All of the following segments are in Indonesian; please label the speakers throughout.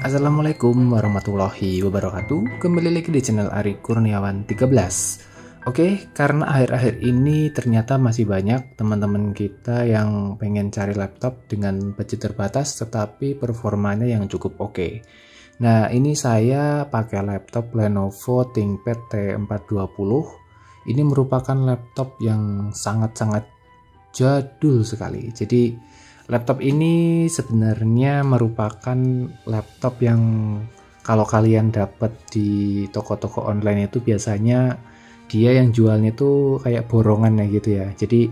Speaker 1: Assalamualaikum warahmatullahi wabarakatuh. Kembali lagi di channel Ari Kurniawan 13. Oke, karena akhir-akhir ini ternyata masih banyak teman-teman kita yang pengen cari laptop dengan budget terbatas tetapi performanya yang cukup oke. Nah, ini saya pakai laptop Lenovo ThinkPad T420. Ini merupakan laptop yang sangat-sangat jadul sekali. Jadi laptop ini sebenarnya merupakan laptop yang kalau kalian dapat di toko-toko online itu biasanya dia yang jualnya itu kayak borongan ya gitu ya. Jadi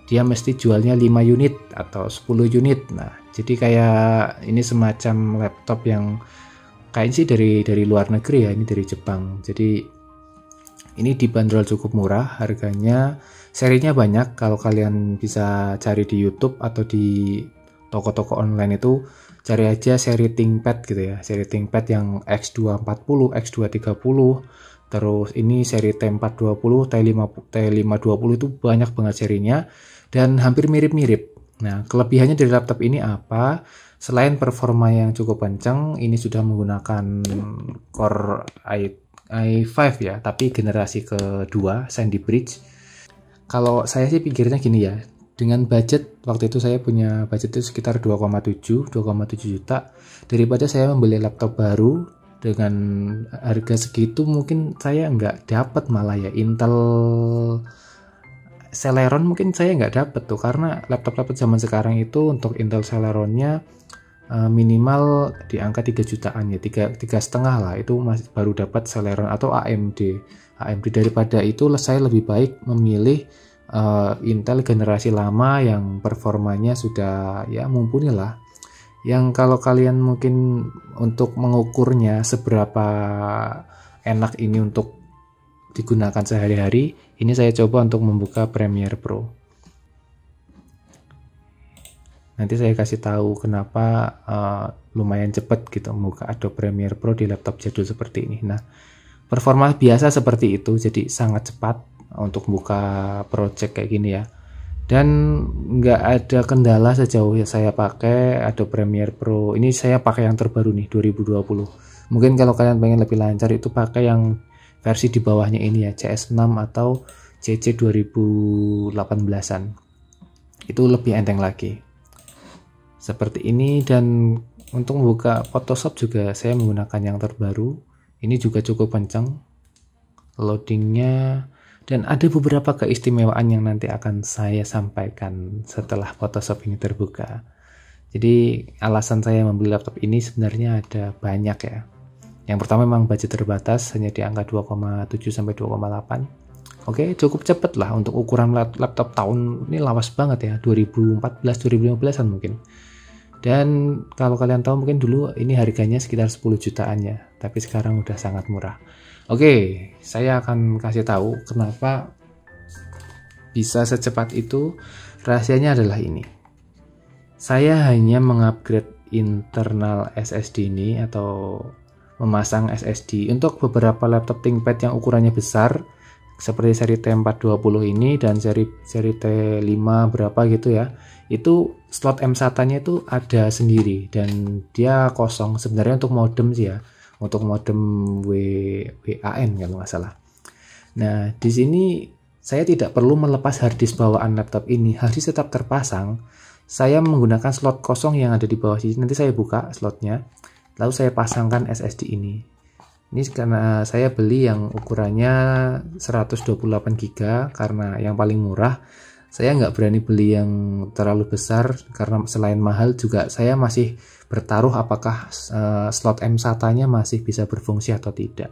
Speaker 1: dia mesti jualnya 5 unit atau 10 unit. Nah, jadi kayak ini semacam laptop yang kayaknya sih dari luar negeri ya, ini dari Jepang. Jadi ini dibanderol cukup murah, harganya serinya banyak. Kalau kalian bisa cari di YouTube atau di toko-toko online itu cari aja seri ThinkPad gitu ya. Seri ThinkPad yang X240, X230, terus ini seri T420, T520 itu banyak banget serinya dan hampir mirip-mirip. Nah, kelebihannya dari laptop ini apa? Selain performa yang cukup kencang, ini sudah menggunakan Core i5 ya, tapi generasi kedua Sandy Bridge. Kalau saya sih pikirnya gini ya, dengan budget waktu itu saya punya budget itu sekitar 2,7 juta, daripada saya membeli laptop baru dengan harga segitu mungkin saya nggak dapat malah ya Intel Celeron mungkin saya nggak dapat tuh, karena laptop-laptop zaman sekarang itu untuk Intel Celeronnya minimal di angka 3 jutaan ya, 3,5 lah, itu masih baru dapat Celeron atau AMD. Daripada itu saya lebih baik memilih Intel generasi lama yang performanya sudah ya mumpuni lah. Yang kalau kalian mungkin untuk mengukurnya seberapa enak ini untuk digunakan sehari-hari, ini saya coba untuk membuka Premiere Pro. Nanti saya kasih tahu kenapa lumayan cepat gitu membuka Adobe Premiere Pro di laptop jadul seperti ini. Nah, performa biasa seperti itu, jadi sangat cepat untuk buka project kayak gini ya. Dan nggak ada kendala sejauh yang saya pakai Adobe Premiere Pro. Ini saya pakai yang terbaru nih, 2020. Mungkin kalau kalian pengen lebih lancar itu pakai yang versi di bawahnya ini ya, CS6 atau CC 2018-an. Itu lebih enteng lagi. Seperti ini. Dan untuk membuka Photoshop juga saya menggunakan yang terbaru. Ini juga cukup kencang loadingnya, dan ada beberapa keistimewaan yang nanti akan saya sampaikan setelah Photoshop ini terbuka. Jadi alasan saya membeli laptop ini sebenarnya ada banyak ya. Yang pertama memang budget terbatas, hanya di angka 2,7 sampai 2,8. Oke, cukup cepet lah untuk ukuran laptop tahun ini, lawas banget ya, 2014-2015an mungkin. Dan kalau kalian tahu mungkin dulu ini harganya sekitar 10 jutaan ya, tapi sekarang udah sangat murah. Oke, saya akan kasih tahu kenapa bisa secepat itu. Rahasianya adalah ini. Saya hanya mengupgrade internal SSD ini atau memasang SSD untuk beberapa laptop ThinkPad yang ukurannya besar seperti seri T420 ini dan seri T5 berapa gitu ya. Itu slot M SATA-nya itu ada sendiri dan dia kosong sebenarnya untuk modem sih ya, untuk modem WAN kalau nggak salah. Nah, di sini saya tidak perlu melepas harddisk bawaan laptop ini, harddisk tetap terpasang. Saya menggunakan slot kosong yang ada di bawah sini. Nanti saya buka slotnya, lalu saya pasangkan SSD ini. Ini karena saya beli yang ukurannya 128 GB karena yang paling murah. Saya nggak berani beli yang terlalu besar karena selain mahal juga saya masih bertaruh apakah slot M SATA-nya masih bisa berfungsi atau tidak.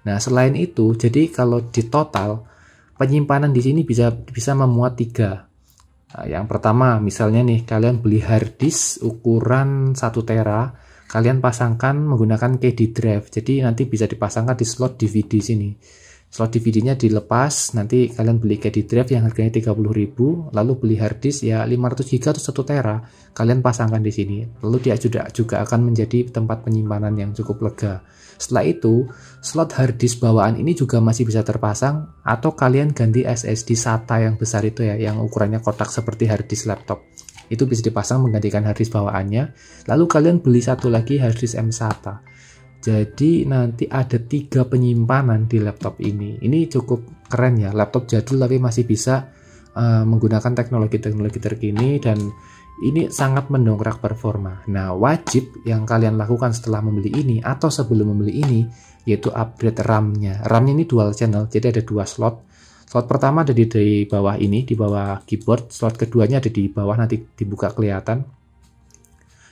Speaker 1: Nah, selain itu, jadi kalau di total penyimpanan di sini bisa memuat 3. Nah, yang pertama, misalnya nih kalian beli hard disk ukuran 1 tera, kalian pasangkan menggunakan KD drive. Jadi nanti bisa dipasangkan di slot DVD sini. Slot DVD-nya dilepas, nanti kalian beli KD drive yang harganya 30.000, lalu beli hard disk ya 500 GB atau 1 tera, kalian pasangkan di sini. Lalu dia juga akan menjadi tempat penyimpanan yang cukup lega. Setelah itu, slot hard disk bawaan ini juga masih bisa terpasang, atau kalian ganti SSD SATA yang besar itu ya, yang ukurannya kotak seperti hard disk laptop. Itu bisa dipasang menggantikan harddisk bawaannya. Lalu kalian beli satu lagi harddisk M-SATA. Jadi nanti ada 3 penyimpanan di laptop ini. Ini cukup keren ya, laptop jadul tapi masih bisa menggunakan teknologi-teknologi terkini, dan ini sangat mendongkrak performa. Nah, wajib yang kalian lakukan setelah membeli ini atau sebelum membeli ini yaitu upgrade RAM-nya. RAM-nya ini dual channel, jadi ada 2 slot. Slot pertama ada di bawah ini, di bawah keyboard. Slot keduanya ada di bawah, nanti dibuka kelihatan.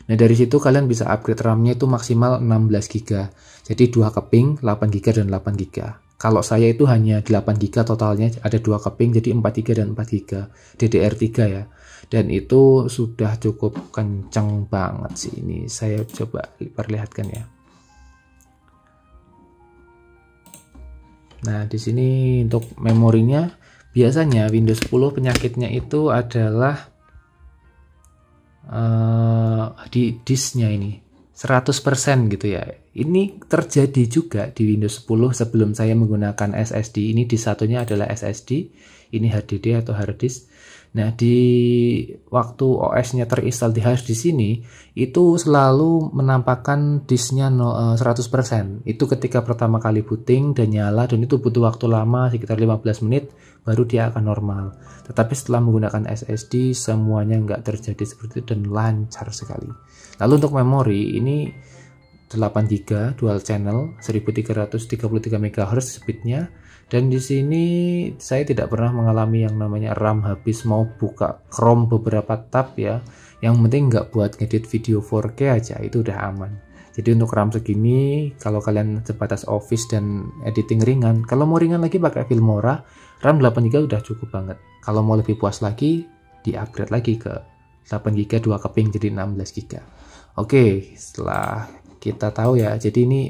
Speaker 1: Nah, dari situ kalian bisa upgrade RAM-nya itu maksimal 16 GB. Jadi 2 keping, 8 GB dan 8 GB. Kalau saya itu hanya 8 GB totalnya, ada 2 keping, jadi 4 GB dan 4 GB. DDR3 ya. Dan itu sudah cukup kenceng banget sih. Ini saya coba perlihatkan ya. Nah, di sini untuk memorinya, biasanya Windows 10 penyakitnya itu adalah di disknya ini 100% gitu ya. Ini terjadi juga di Windows 10 sebelum saya menggunakan SSD. Ini disk satunya adalah SSD, ini HDD atau hard disk. Nah, di waktu OS-nya terinstall di hard disk ini, itu selalu menampakkan disknya 100%. Itu ketika pertama kali booting dan nyala, dan itu butuh waktu lama, sekitar 15 menit, baru dia akan normal. Tetapi setelah menggunakan SSD, semuanya nggak terjadi seperti itu dan lancar sekali. Lalu untuk memori, ini 8 GB dual channel, 1333 MHz speednya. Dan di sini saya tidak pernah mengalami yang namanya RAM habis mau buka Chrome beberapa tab ya. Yang penting nggak buat ngedit video 4K aja, itu udah aman. Jadi untuk RAM segini, kalau kalian sebatas office dan editing ringan, kalau mau ringan lagi pakai Filmora, RAM 8 GB udah cukup banget. Kalau mau lebih puas lagi, di-upgrade lagi ke 8 GB 2 keping jadi 16 GB. Oke, setelah kita tahu ya, jadi ini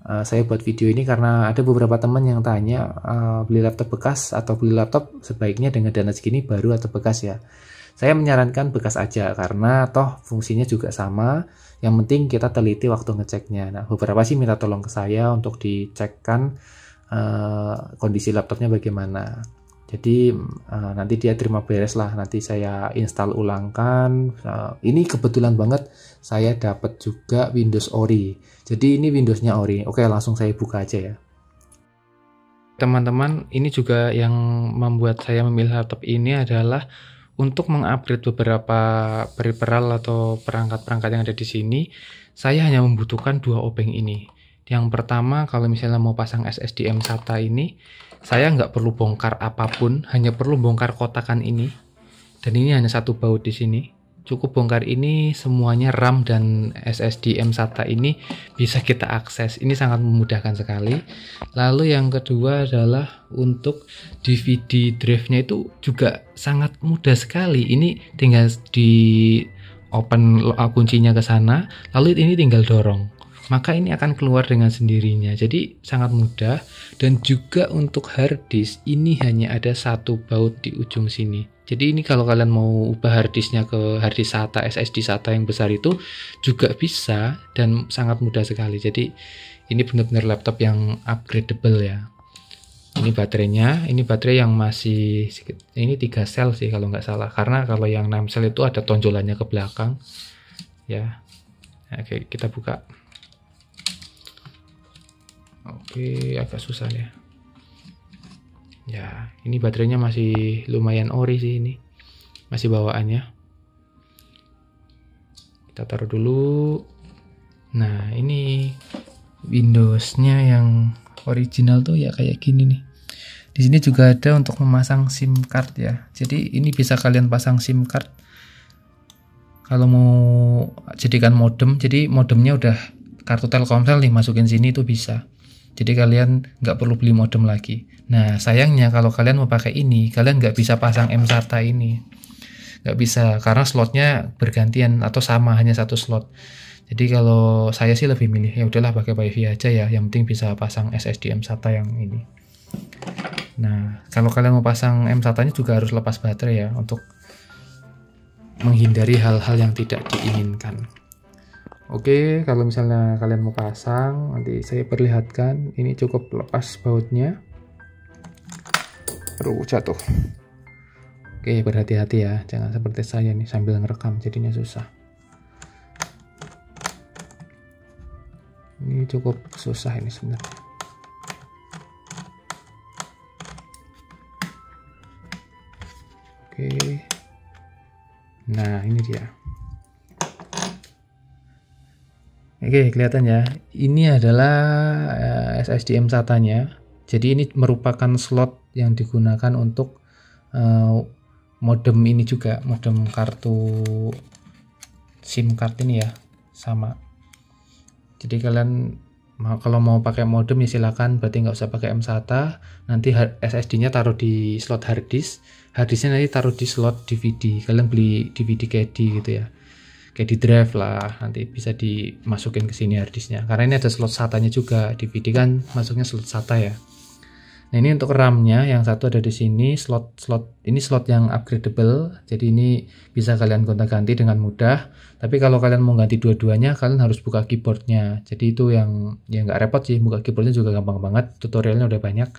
Speaker 1: saya buat video ini karena ada beberapa teman yang tanya beli laptop bekas atau beli laptop sebaiknya dengan dana segini baru atau bekas ya. Saya menyarankan bekas aja karena toh fungsinya juga sama. Yang penting kita teliti waktu ngeceknya. Nah, beberapa sih minta tolong ke saya untuk dicekkan kondisi laptopnya bagaimana. Jadi nanti dia terima beres lah, nanti saya install ulangkan. Ini kebetulan banget saya dapat juga Windows Ori. Jadi ini Windowsnya Ori. Oke, langsung saya buka aja ya. Teman-teman, ini juga yang membuat saya memilih laptop ini adalah untuk mengupgrade beberapa peripheral atau perangkat-perangkat yang ada di sini. Saya hanya membutuhkan 2 obeng ini. Yang pertama, kalau misalnya mau pasang SSD M-SATA ini, saya nggak perlu bongkar apapun, hanya perlu bongkar kotakan ini. Dan ini hanya 1 baut di sini. Cukup bongkar ini, semuanya RAM dan SSD M-SATA ini bisa kita akses. Ini sangat memudahkan sekali. Lalu yang kedua adalah untuk DVD drive-nya itu juga sangat mudah sekali. Ini tinggal di open kuncinya ke sana, lalu ini tinggal dorong. Maka ini akan keluar dengan sendirinya. Jadi sangat mudah. Dan juga untuk hard disk ini hanya ada 1 baut di ujung sini. Jadi ini kalau kalian mau ubah hard disknya ke hard disk SATA, SSD SATA yang besar itu juga bisa dan sangat mudah sekali. Jadi ini benar-benar laptop yang upgradable ya. Ini baterainya, ini baterai yang masih ini 3 sel sih kalau nggak salah. Karena kalau yang 6 sel itu ada tonjolannya ke belakang. Ya. Oke, kita buka. Oke, agak susah ya. Ya, ini baterainya masih lumayan ori sih ini. Masih bawaannya. Kita taruh dulu. Nah, ini Windows-nya yang original tuh ya kayak gini nih. Di sini juga ada untuk memasang SIM card ya. Jadi ini bisa kalian pasang SIM card. Kalau mau jadikan modem, jadi modemnya udah kartu Telkomsel nih, masukin sini itu bisa. Jadi kalian nggak perlu beli modem lagi. Nah, sayangnya kalau kalian mau pakai ini, kalian nggak bisa pasang M-SATA ini. Nggak bisa, karena slotnya bergantian atau sama, hanya 1 slot. Jadi kalau saya sih lebih milih, ya udahlah pakai WiFi aja ya. Yang penting bisa pasang SSD M-SATA yang ini. Nah, kalau kalian mau pasang M-SATA-nya juga harus lepas baterai ya, untuk menghindari hal-hal yang tidak diinginkan. Oke, kalau misalnya kalian mau pasang, nanti saya perlihatkan. Ini cukup lepas bautnya. Aduh, jatuh. Oke, berhati-hati ya, jangan seperti saya nih sambil ngerekam jadinya susah. Ini cukup susah ini sebenarnya. Oke. Nah, ini dia. Oke, kelihatan ya. Ini adalah SSDM SATA-nya. Jadi ini merupakan slot yang digunakan untuk modem ini juga, modem kartu SIM card ini ya, sama. Jadi kalian kalau mau pakai modem ya silakan, berarti nggak usah pakai mSATA. Nanti SSD-nya taruh di slot harddisk, harddisknya nanti taruh di slot DVD. Kalian beli DVD CD gitu ya, kayak di drive lah, nanti bisa dimasukin ke sini harddisknya. Karena ini ada slot SATA-nya juga, DVD kan masuknya slot SATA ya. Nah ini untuk RAM-nya, yang satu ada di sini, ini slot yang upgradable, jadi ini bisa kalian gonta-ganti dengan mudah. Tapi kalau kalian mau ganti dua-duanya, kalian harus buka keyboardnya. Jadi itu yang nggak repot sih, buka keyboardnya juga gampang banget, tutorialnya udah banyak.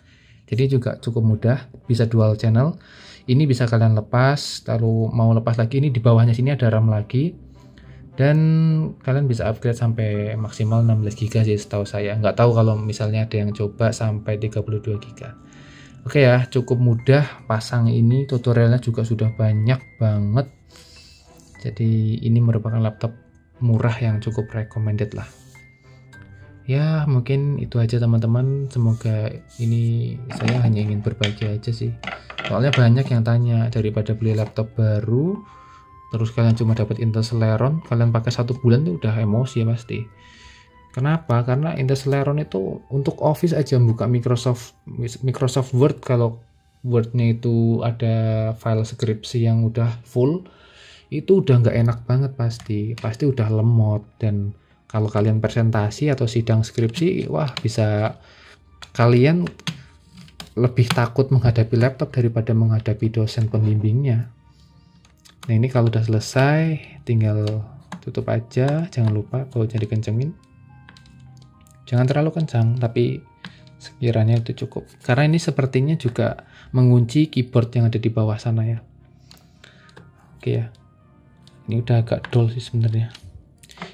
Speaker 1: Jadi juga cukup mudah, bisa dual channel. Ini bisa kalian lepas, lalu mau lepas lagi, ini di bawahnya sini ada RAM lagi. Dan kalian bisa upgrade sampai maksimal 16 GB sih setahu saya. Nggak tahu kalau misalnya ada yang coba sampai 32 GB. Oke ya, cukup mudah pasang ini, tutorialnya juga sudah banyak banget. Jadi ini merupakan laptop murah yang cukup recommended lah. Ya mungkin itu aja teman-teman, semoga ini saya hanya ingin berbagi aja sih. Soalnya banyak yang tanya, daripada beli laptop baru terus kalian cuma dapat Intel Celeron, kalian pakai 1 bulan tuh udah emosi ya pasti. Kenapa? Karena Intel Celeron itu untuk Office aja, buka Microsoft Word, kalau Word-nya itu ada file skripsi yang udah full, itu udah nggak enak banget pasti udah lemot. Dan kalau kalian presentasi atau sidang skripsi, wah bisa kalian lebih takut menghadapi laptop daripada menghadapi dosen pembimbingnya. Nah ini kalau udah selesai tinggal tutup aja, jangan lupa bautnya dikencengin, jangan terlalu kencang tapi sekiranya itu cukup, karena ini sepertinya juga mengunci keyboard yang ada di bawah sana ya. Oke ya, ini udah agak dull sih sebenarnya.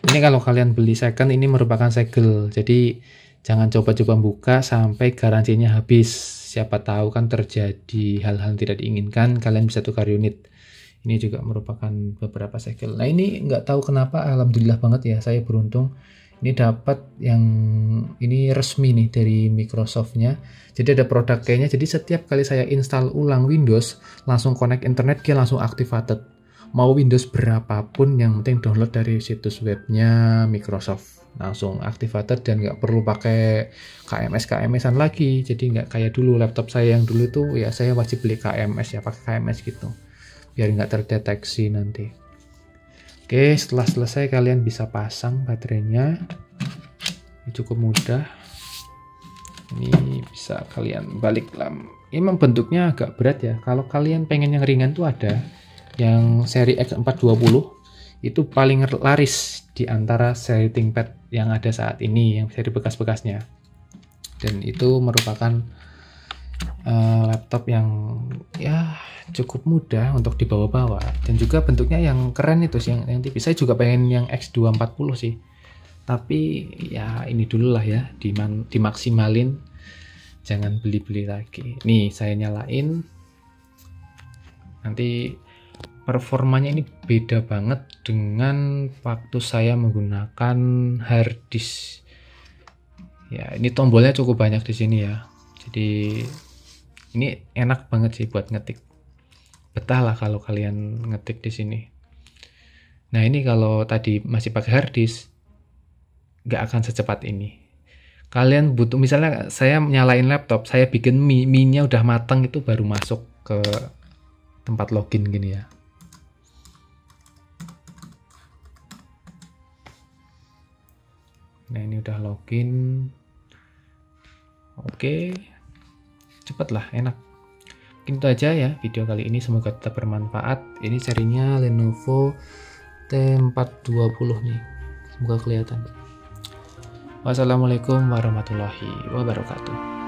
Speaker 1: Ini kalau kalian beli second, ini merupakan segel, jadi jangan coba-coba buka sampai garansinya habis, siapa tahu kan terjadi hal-hal tidak diinginkan, kalian bisa tukar unit. Ini juga merupakan beberapa segel. Nah ini nggak tahu kenapa, alhamdulillah banget ya, saya beruntung ini dapat yang ini resmi nih dari Microsoft-nya. Jadi ada produk kayaknya, jadi setiap kali saya install ulang Windows, langsung connect internet, dia langsung activated. Mau Windows berapapun, yang penting download dari situs webnya Microsoft, langsung activated dan nggak perlu pakai KMS-an lagi. Jadi nggak kayak dulu, laptop saya yang dulu tuh ya saya wajib beli KMS ya, pakai KMS gitu, biar nggak terdeteksi nanti. Oke, setelah selesai kalian bisa pasang baterainya. Ini cukup mudah. Ini bisa kalian balik lam. Ini memang bentuknya agak berat ya. Kalau kalian pengen yang ringan tuh ada yang seri X420, itu paling laris di antara seri ThinkPad yang ada saat ini, yang seri bekas-bekasnya. Dan itu merupakan laptop yang ya cukup mudah untuk dibawa-bawa, dan juga bentuknya yang keren itu sih, yang tipis. Saya juga pengen yang X240 sih, tapi ya ini dulu lah ya, dimaksimalin, jangan beli-beli lagi. Nih saya nyalain, nanti performanya ini beda banget dengan waktu saya menggunakan hard disk. Ya ini tombolnya cukup banyak di sini ya, jadi ini enak banget sih buat ngetik. Betah lah kalau kalian ngetik di sini. Nah ini kalau tadi masih pakai hard disk, nggak akan secepat ini. Kalian butuh, misalnya saya nyalain laptop, saya bikin mie-nya udah mateng, itu baru masuk ke tempat login gini ya. Nah ini udah login. Oke, cepet lah, enak. Mungkin itu aja ya video kali ini, semoga tetap bermanfaat. Ini serinya Lenovo T420 nih, semoga kelihatan. Wassalamualaikum warahmatullahi wabarakatuh.